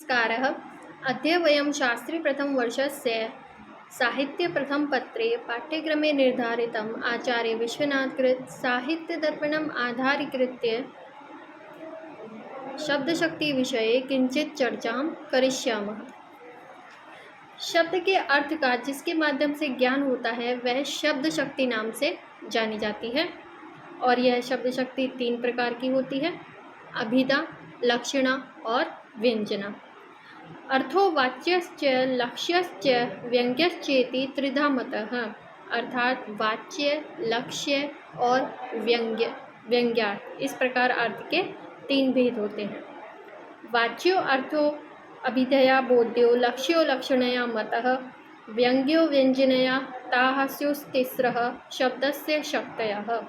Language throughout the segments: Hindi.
नमस्कारः। अद्य वयं शास्त्रीप्रथमवर्षस्य साहित्यप्रथमपत्रे पाठ्यक्रमे निर्धारितम् आचार्यविश्वनाथकृत साहित्यदर्पणम् आधारीकृत्य शब्दशक्तिविषये किञ्चित् चर्चां करिष्यामः। शब्द के अर्थ का जिसके माध्यम से ज्ञान होता है वह शब्द शक्ति नाम से जानी जाती है और यह शब्द शक्ति 3 प्रकार की होती है: अभिधा, लक्षणा और व्यंजना। अर्थो वाच्यश्च लक्ष्यश्च व्यंग्यश्चेति त्रिधा मतः, अर्थात वाच्य, लक्ष्य और व्यंग्यार्थ, इस प्रकार अर्थ के 3 भेद होते हैं। वाच्यो अर्थो अभिधया बोध्यो, लक्ष्यो लक्षणया मतः, व्यंग्यो व्यंजनया ताः स्युस्तिस्रः शब्दस्य शक्तयः,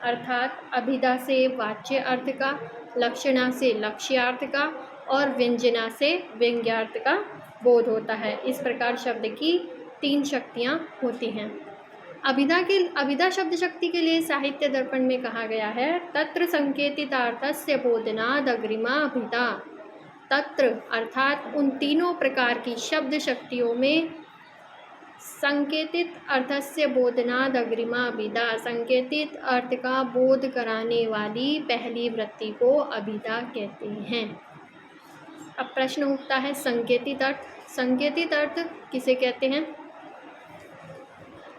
अर्थात अभिधा से वाच्य अर्थ का, लक्षणा से लक्ष्यार्थ का और व्यंजना से व्यंग्यार्थ का बोध होता है। इस प्रकार शब्द की 3 शक्तियाँ होती हैं। अभिधा शब्द शक्ति के लिए साहित्य दर्पण में कहा गया है, तत्र संकेतितार्थस्य बोधनाद अग्रिमा अभिधा। तत्र अर्थात उन तीनों प्रकार की शब्द शक्तियों में संकेतित अर्थस्य बोधनाद अग्रिमा अभिधा, संकेतित अर्थ का बोध कराने वाली पहली वृत्ति को अभिधा कहते हैं। अब प्रश्न उठता है, संकेतित अर्थ। संकेतित अर्थ किसे कहते हैं?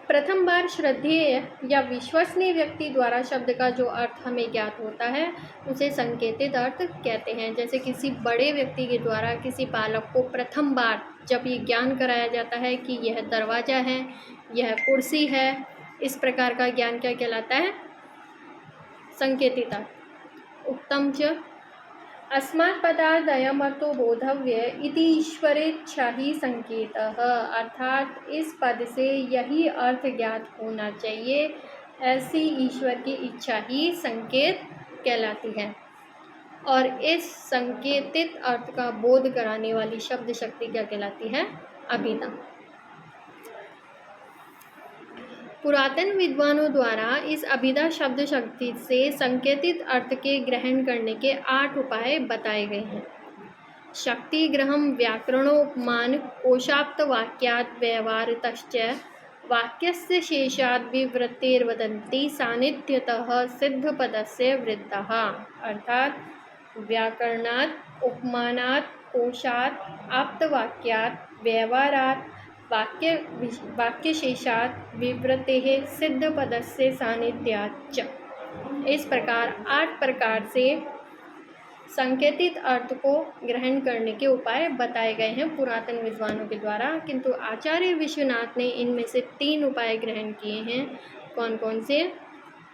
प्रथम बार श्रद्धेय या विश्वसनीय व्यक्ति द्वारा शब्द का जो अर्थ हमें ज्ञात होता है उसे संकेतित अर्थ कहते हैं। जैसे किसी बड़े व्यक्ति के द्वारा किसी बालक को प्रथम बार जब ये ज्ञान कराया जाता है कि यह दरवाज़ा है, यह कुर्सी है, इस प्रकार का ज्ञान क्या कहलाता है? संकेतित अर्थ। उत्तम च अस्मात् पदार्थ अयमर्थो बोधव्य इति ईश्वरेच्छा ही संकेतः, अर्थात इस पद से यही अर्थ ज्ञात होना चाहिए, ऐसी ईश्वर की इच्छा ही संकेत कहलाती है। और इस संकेतित अर्थ का बोध कराने वाली शब्द शक्ति क्या कहलाती है? अभिधा। पुरातन विद्वानों द्वारा इस अभिधा शब्द शक्ति से संकेतित अर्थ के ग्रहण करने के 8 उपाय बताए गए हैं। शक्ति ग्रहम व्याकरणोपमान कोशाप्त वाक्यात् व्यवहारतश्च वाक्यस्य शेषाद् विवृत्तिर्वदन्ति सान्निध्यतः सिद्धपदस्य वृद्धः, अर्थात व्याकरणात्, उपमानात्, कोशात्, आप्तवाक्यात्, व्यवहारात्, वाक्यशेषात्, विवृतेः, सिद्धपदस्य सान्निध्याच्च। इस प्रकार 8 प्रकार से संकेतित अर्थ को ग्रहण करने के उपाय बताए गए हैं पुरातन विद्वानों के द्वारा, किंतु आचार्य विश्वनाथ ने इनमें से 3 उपाय ग्रहण किए हैं। कौन कौन से?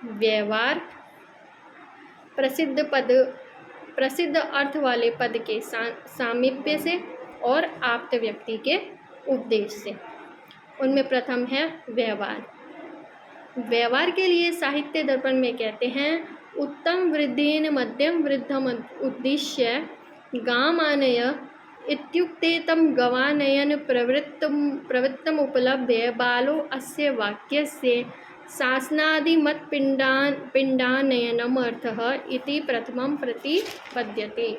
व्यवहार, प्रसिद्ध अर्थ वाले पद के सामीप्य से और आप्त व्यक्ति के उपदेश से। उनमें प्रथम है व्यवहार। व्यवहार के लिए साहित्य दर्पण में कहते हैं, उत्तम वृद्धेन मध्यम वृद्धम उद्दिश्य गामानय इत्युक्ते तम गवानयन प्रवृत्तम उपलभ्य बालो अस्य वाक्यस्य शासनादिमत पिंडानयनम अर्थः इति प्रथमं प्रतिपद्यते,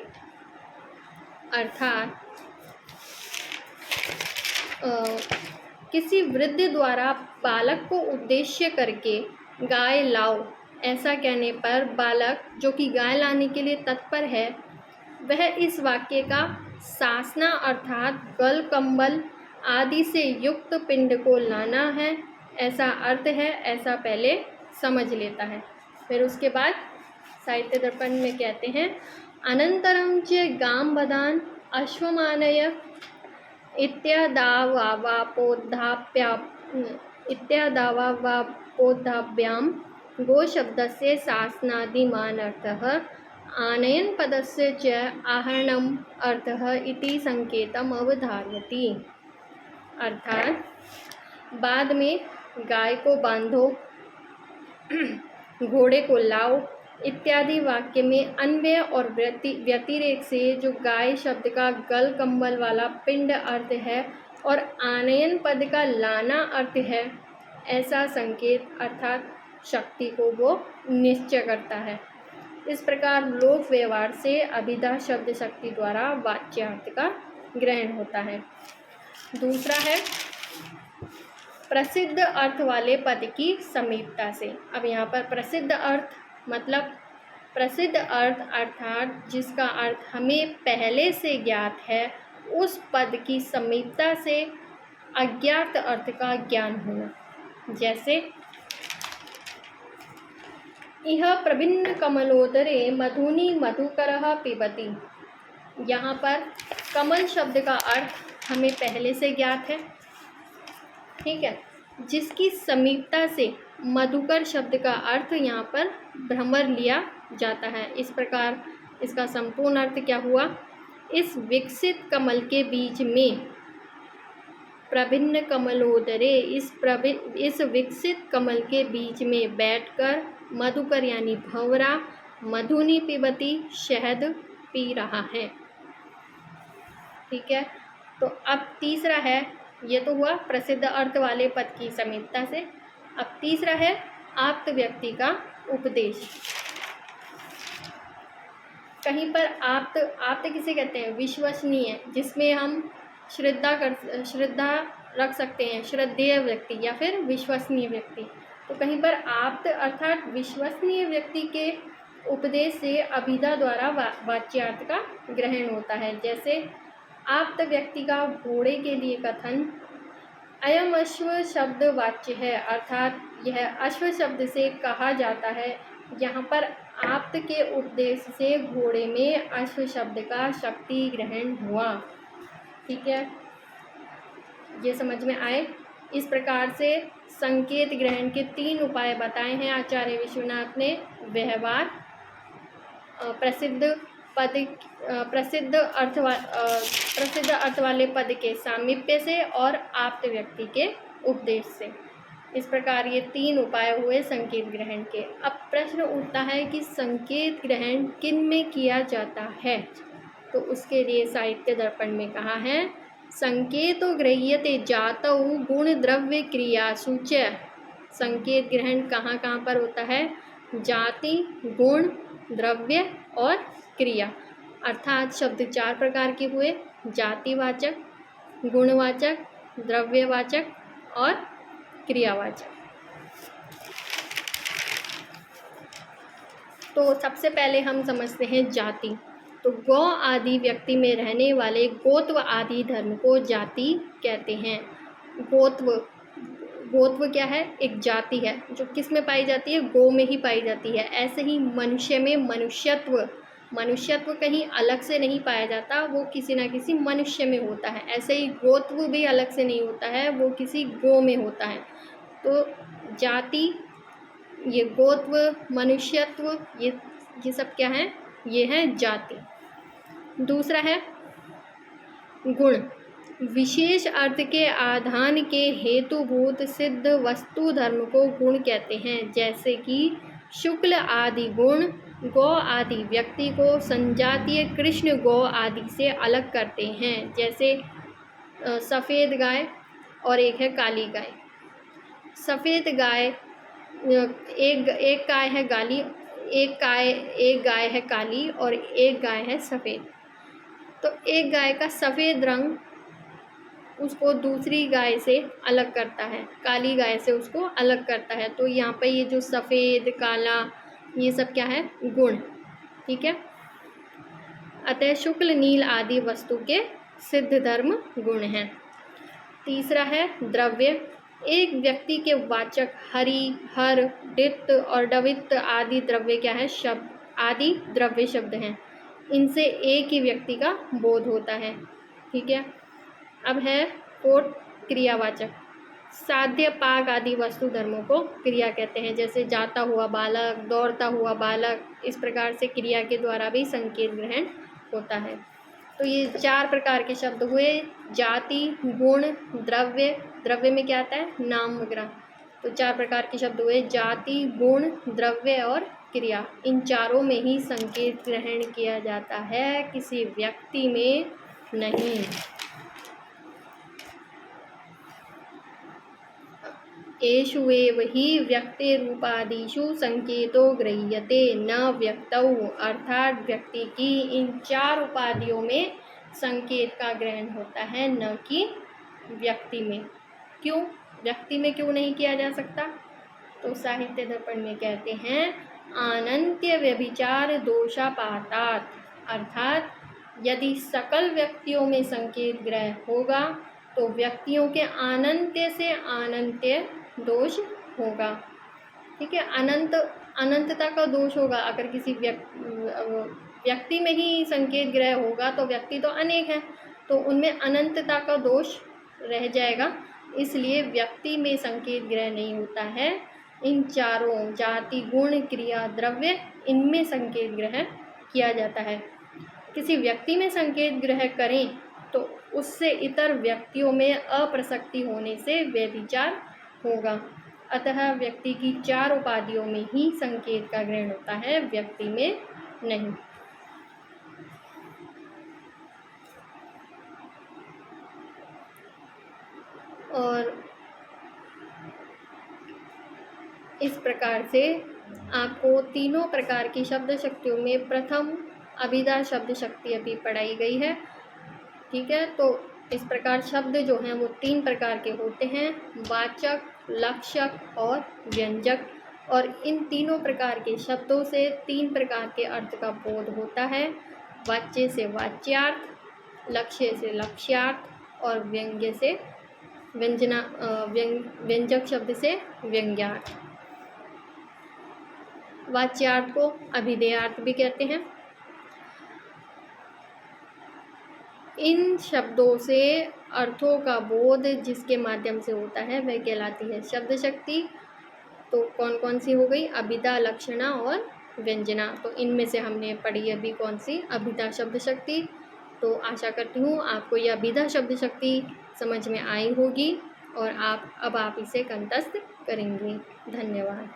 अर्थात किसी वृद्ध द्वारा बालक को उद्देश्य करके गाय लाओ ऐसा कहने पर बालक जो कि गाय लाने के लिए तत्पर है वह इस वाक्य का शासना अर्थात गल कंबल आदि से युक्त पिंड को लाना है, ऐसा अर्थ है, ऐसा पहले समझ लेता है। फिर उसके बाद साहित्य दर्पण में कहते हैं, अनंतरं च गां बदान अश्वमानय इत्यादावापोद्धाभ्याम गो शब्दस्य शासनादिमान अर्थः आनयन पदस्य च आहरणम अर्थः इति संकेतम अवधारयति, अर्थात बाद में गाय को बांधो, घोड़े को लाओ इत्यादि वाक्य में अन्वय और व्यतिरेक से जो गाय शब्द का गल कंबल वाला पिंड अर्थ है और आनयन पद का लाना अर्थ है, ऐसा संकेत अर्थात शक्ति को वो निश्चय करता है। इस प्रकार लोक व्यवहार से अभिधा शब्द शक्ति द्वारा वाच्यार्थ का ग्रहण होता है। दूसरा है प्रसिद्ध अर्थ वाले पद की समीपता से। अब यहाँ पर प्रसिद्ध अर्थ मतलब प्रसिद्ध अर्थ अर्थात जिसका अर्थ हमें पहले से ज्ञात है, उस पद की समीपता से अज्ञात अर्थ का ज्ञान होना। जैसे इह प्रभिन्न कमलोदरे मधुनि मधुकरः पिबति। यहाँ पर कमल शब्द का अर्थ हमें पहले से ज्ञात है, ठीक है, जिसकी समीपता से मधुकर शब्द का अर्थ यहाँ पर भ्रमर लिया जाता है। इस प्रकार इसका संपूर्ण अर्थ क्या हुआ? इस विकसित कमल के बीच में प्रभिन्न कमलोदरे, इस विकसित कमल के बीच में बैठकर मधुकर यानी भंवरा मधुनि पिबती शहद पी रहा है। ठीक है, तो अब तीसरा है, ये तो हुआ प्रसिद्ध अर्थ वाले पद की समीपता से। अब तीसरा है आप्त व्यक्ति का उपदेश। कहीं पर आप्त किसे कहते हैं? विश्वसनीय, जिसमें हम श्रद्धा रख सकते हैं, श्रद्धेय व्यक्ति या फिर विश्वसनीय व्यक्ति। तो कहीं पर आप्त अर्थात विश्वसनीय व्यक्ति के उपदेश से अभिधा द्वारा वाच्यार्थ का ग्रहण होता है। जैसे आप्त व्यक्ति का घोड़े के लिए कथन अयम अश्व शब्द वाच्य है, अर्थात यह अश्व शब्द से कहा जाता है। यहाँ पर आप्त के उपदेश से घोड़े में अश्व शब्द का शक्ति ग्रहण हुआ। ठीक है, ये समझ में आए। इस प्रकार से संकेत ग्रहण के 3 उपाय बताए हैं आचार्य विश्वनाथ ने। व्यवहार, प्रसिद्ध अर्थ वाले पद के सामीप्य से और आप्त व्यक्ति के उपदेश से। इस प्रकार ये 3 उपाय हुए संकेत ग्रहण के। अब प्रश्न उठता है कि संकेत ग्रहण किन में किया जाता है? तो उसके लिए साहित्य दर्पण में कहा है संकेतो गृह्यते जातौ गुण द्रव्य क्रियासु च। संकेत ग्रहण कहाँ कहाँ पर होता है? जाति, गुण, द्रव्य और क्रिया। अर्थात शब्द 4 प्रकार के हुए, जातिवाचक, गुणवाचक, द्रव्यवाचक और क्रियावाचक। तो सबसे पहले हम समझते हैं जाति। तो गौ आदि व्यक्ति में रहने वाले गोत्व आदि धर्म को जाति कहते हैं। गोत्व क्या है? एक जाति है जो किस में पाई जाती है? गौ में ही पाई जाती है। ऐसे ही मनुष्य में मनुष्यत्व कहीं अलग से नहीं पाया जाता, वो किसी न किसी मनुष्य में होता है। ऐसे ही गोत्व भी अलग से नहीं होता है, वो किसी गौ में होता है। तो जाति, ये गोत्व, मनुष्यत्व, ये सब क्या है? ये है जाति। दूसरा है गुण। विशेष अर्थ के आधान के हेतुभूत सिद्ध वस्तु धर्म को गुण कहते हैं। जैसे कि शुक्ल आदि गुण गौ आदि व्यक्ति को संजातीय कृष्ण गौ आदि से अलग करते हैं। जैसे सफ़ेद गाय और एक है काली गाय। सफ़ेद गाय एक गाय है गाली, एक गाय है काली और एक गाय है सफ़ेद। तो एक गाय का सफ़ेद रंग उसको दूसरी गाय से अलग करता है, काली गाय से उसको अलग करता है। तो यहाँ पे ये जो सफ़ेद, काला, ये सब क्या है? गुण। ठीक है, अतः शुक्ल, नील आदि वस्तु के सिद्ध धर्म गुण हैं। तीसरा है द्रव्य। एक व्यक्ति के वाचक हरि, हर, डित्त और डवित्त आदि द्रव्य क्या है? शब्द आदि द्रव्य शब्द हैं। इनसे एक ही व्यक्ति का बोध होता है। ठीक है, अब है कोट क्रियावाचक। साध्य, पाक आदि वस्तु धर्मों को क्रिया कहते हैं। जैसे जाता हुआ बालक, दौड़ता हुआ बालक, इस प्रकार से क्रिया के द्वारा भी संकेत ग्रहण होता है। तो ये 4 प्रकार के शब्द हुए, जाति, गुण, द्रव्य। द्रव्य में क्या आता है? नाम वगैरह। तो 4 प्रकार के शब्द हुए, जाति, गुण, द्रव्य और क्रिया। इन चारों में ही संकेत ग्रहण किया जाता है, किसी व्यक्ति में नहीं। एषु एव हि व्यक्तिरूपादिषु संकेतो गृह्यते न व्यक्तौ। अर्थात व्यक्ति की इन 4 उपाधियों में संकेत का ग्रहण होता है, न कि व्यक्ति में। क्यों? व्यक्ति में क्यों नहीं किया जा सकता? तो साहित्य दर्पण में कहते हैं अनंत्य व्यभिचार दोषापातात्, अर्थात यदि सकल व्यक्तियों में संकेत ग्रह होगा तो व्यक्तियों के अनंत्य से अनंत्य दोष होगा। ठीक है, अनंतता का दोष होगा। अगर किसी व्यक्ति में ही संकेत ग्रह होगा तो व्यक्ति तो अनेक हैं, तो उनमें अनंतता का दोष रह जाएगा। इसलिए व्यक्ति में संकेत ग्रह नहीं होता है। इन चारों जाति, गुण, क्रिया, द्रव्य, इनमें संकेत ग्रह किया जाता है। किसी व्यक्ति में संकेत ग्रह करें तो उससे इतर व्यक्तियों में अप्रसक्ति होने से व्यभिचार होगा। अतः व्यक्ति की 4 उपाधियों में ही संकेत का ग्रहण होता है, व्यक्ति में नहीं। और इस प्रकार से आपको तीनों प्रकार की शब्द शक्तियों में प्रथम अभिधा शब्द शक्ति अभी पढ़ाई गई है। ठीक है, तो इस प्रकार शब्द जो हैं वो 3 प्रकार के होते हैं, वाचक, लक्षक और व्यंजक। और इन तीनों प्रकार के शब्दों से 3 प्रकार के अर्थ का बोध होता है, वाच्य से वाच्यार्थ, लक्ष्य से लक्ष्यार्थ और व्यंग्य से व्यंजक शब्द से व्यंग्यार्थ। वाच्यार्थ को अभिधेयार्थ भी कहते हैं। इन शब्दों से अर्थों का बोध जिसके माध्यम से होता है वह कहलाती है शब्द शक्ति। तो कौन कौन सी हो गई? अभिधा, लक्षणा और व्यंजना। तो इनमें से हमने पढ़ी अभी कौन सी? अभिधा शब्द शक्ति। तो आशा करती हूँ आपको यह अभिधा शब्द शक्ति समझ में आई होगी और आप इसे कंठस्थ करेंगे। धन्यवाद।